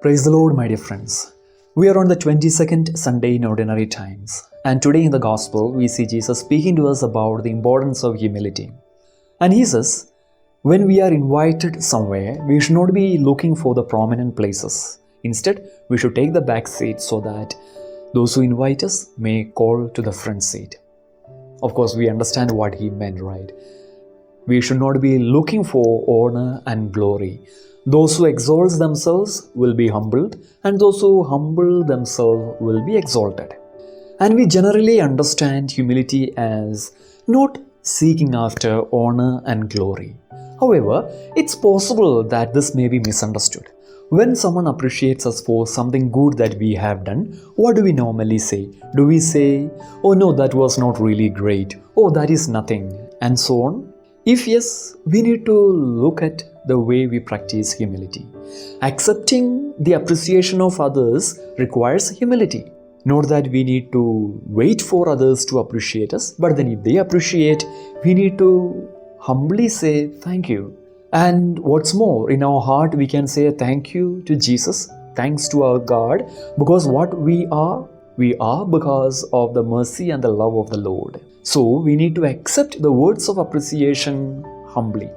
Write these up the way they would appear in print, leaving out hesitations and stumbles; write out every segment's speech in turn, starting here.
Praise the Lord, my dear friends. We are on the 22nd Sunday in Ordinary Times, and today in the Gospel we see Jesus speaking to us about the importance of humility. And he says, when we are invited somewhere, we should not be looking for the prominent places. Instead, we should take the back seat so that those who invite us may call to the front seat. Of course, we understand what he meant, right? We should not be looking for honor and glory. Those who exalt themselves will be humbled, and those who humble themselves will be exalted. And we generally understand humility as not seeking after honor and glory. However, it's possible that this may be misunderstood. When someone appreciates us for something good that we have done, what do we normally say? Do we say, "Oh no, that was not really great," "Oh, that is nothing," and so on? If yes, we need to look at the way we practice humility. Accepting the appreciation of others requires humility. Not that we need to wait for others to appreciate us, but then if they appreciate, we need to humbly say thank you. And what's more, in our heart we can say thank you to Jesus, thanks to our God, because what we are because of the mercy and the love of the Lord. So we need to accept the words of appreciation humbly.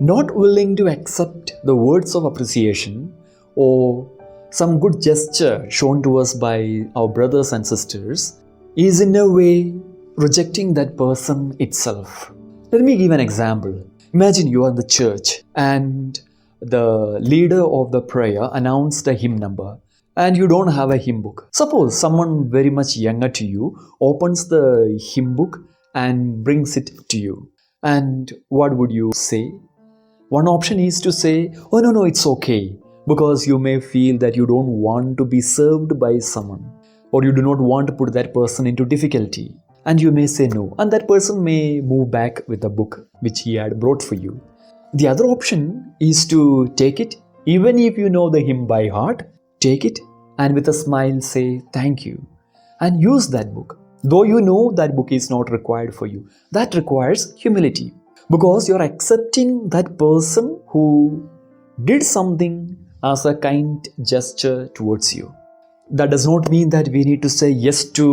Not willing to accept the words of appreciation or some good gesture shown to us by our brothers and sisters is in a way rejecting that person itself. Let me give an example. Imagine you are in the church and the leader of the prayer announced the hymn number and you don't have a hymn book. Suppose someone very much younger to you opens the hymn book and brings it to you. And what would you say? One option is to say, "Oh no, it's okay," because you may feel that you don't want to be served by someone, or you do not want to put that person into difficulty. And you may say no, and that person may move back with the book which he had brought for you. The other option is to take it, even if you know the hymn by heart, take it and with a smile say thank you and use that book. Though you know that book is not required for you, that requires humility. Because you're accepting that person who did something as a kind gesture towards you. That does not mean that we need to say yes to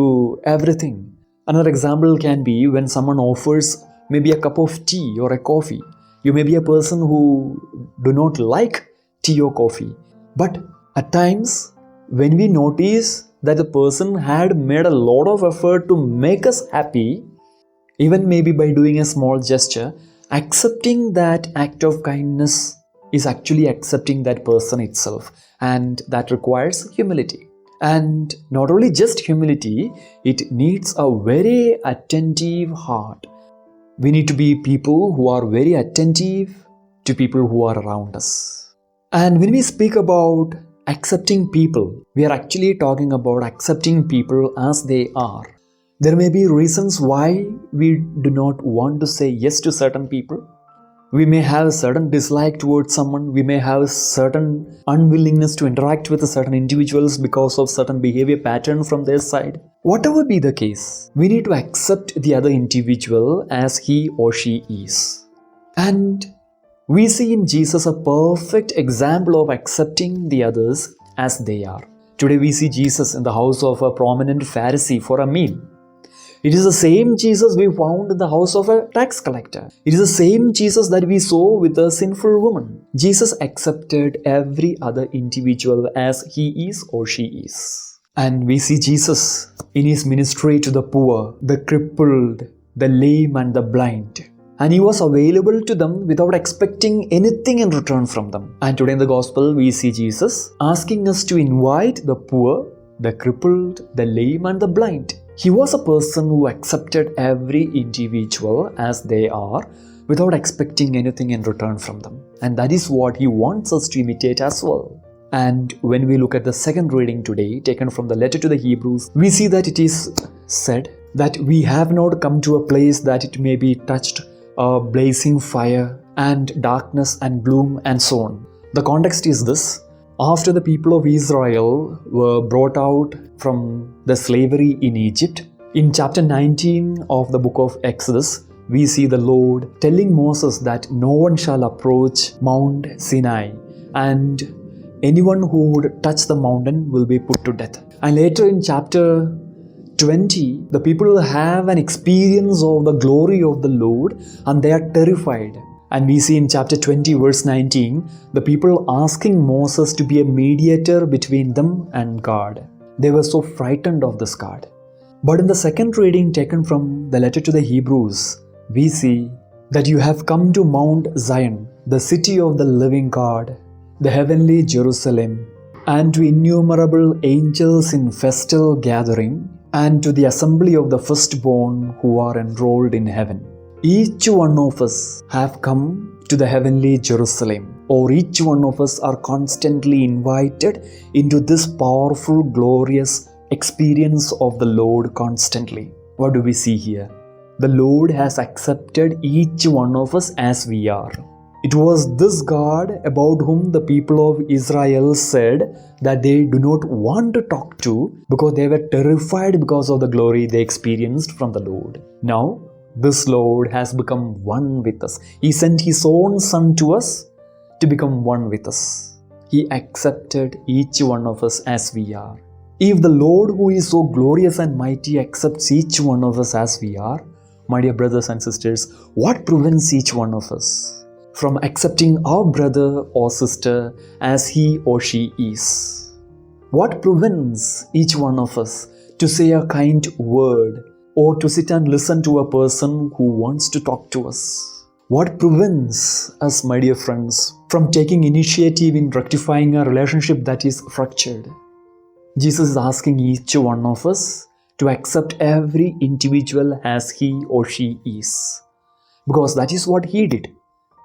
everything. Another example can be when someone offers maybe a cup of tea or a coffee. You may be a person who do not like tea or coffee. But at times, when we notice that the person had made a lot of effort to make us happy, even maybe by doing a small gesture, accepting that act of kindness is actually accepting that person itself, and that requires humility. And not only just humility, it needs a very attentive heart. We need to be people who are very attentive to people who are around us. And when we speak about accepting people, we are actually talking about accepting people as they are. There may be reasons why we do not want to say yes to certain people. We may have a certain dislike towards someone. We may have a certain unwillingness to interact with certain individuals because of certain behavior pattern from their side. Whatever be the case, we need to accept the other individual as he or she is. And we see in Jesus a perfect example of accepting the others as they are. Today we see Jesus in the house of a prominent Pharisee for a meal. It is the same Jesus we found in the house of a tax collector. It is the same Jesus that we saw with the sinful woman. Jesus accepted every other individual as he is or she is. And we see Jesus in his ministry to the poor, the crippled, the lame and the blind. And he was available to them without expecting anything in return from them. And today in the Gospel we see Jesus asking us to invite the poor, the crippled, the lame and the blind. He was a person who accepted every individual as they are without expecting anything in return from them. And that is what he wants us to imitate as well. And when we look at the second reading today, taken from the letter to the Hebrews, we see that it is said that we have not come to a place that it may be touched a blazing fire and darkness and gloom and so on. The context is this. After the people of Israel were brought out from the slavery in Egypt, in chapter 19 of the book of Exodus, we see the Lord telling Moses that no one shall approach Mount Sinai and anyone who would touch the mountain will be put to death. And later in chapter 20, the people will have an experience of the glory of the Lord and they are terrified. And we see in chapter 20 verse 19, the people asking Moses to be a mediator between them and God. They were so frightened of this God. But in the second reading taken from the letter to the Hebrews, we see that you have come to Mount Zion, the city of the living God, the heavenly Jerusalem, and to innumerable angels in festal gathering, and to the assembly of the firstborn who are enrolled in heaven. Each one of us have come to the heavenly Jerusalem, or each one of us are constantly invited into this powerful, glorious experience of the Lord constantly. What do we see here? The Lord has accepted each one of us as we are. It was this God about whom the people of Israel said that they do not want to talk to because they were terrified because of the glory they experienced from the Lord. Now, this Lord has become one with us. He sent His own Son to us to become one with us. He accepted each one of us as we are. If the Lord who is so glorious and mighty accepts each one of us as we are, my dear brothers and sisters, what prevents each one of us from accepting our brother or sister as he or she is? What prevents each one of us to say a kind word or to sit and listen to a person who wants to talk to us? What prevents us, my dear friends, from taking initiative in rectifying a relationship that is fractured? Jesus is asking each one of us to accept every individual as he or she is, because that is what He did,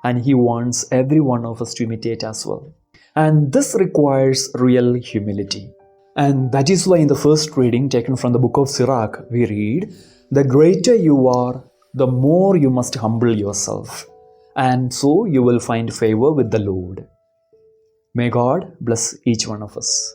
and He wants every one of us to imitate as well. And this requires real humility. And that is why in the first reading taken from the book of Sirach, we read, "The greater you are, the more you must humble yourself, and so you will find favor with the Lord." May God bless each one of us.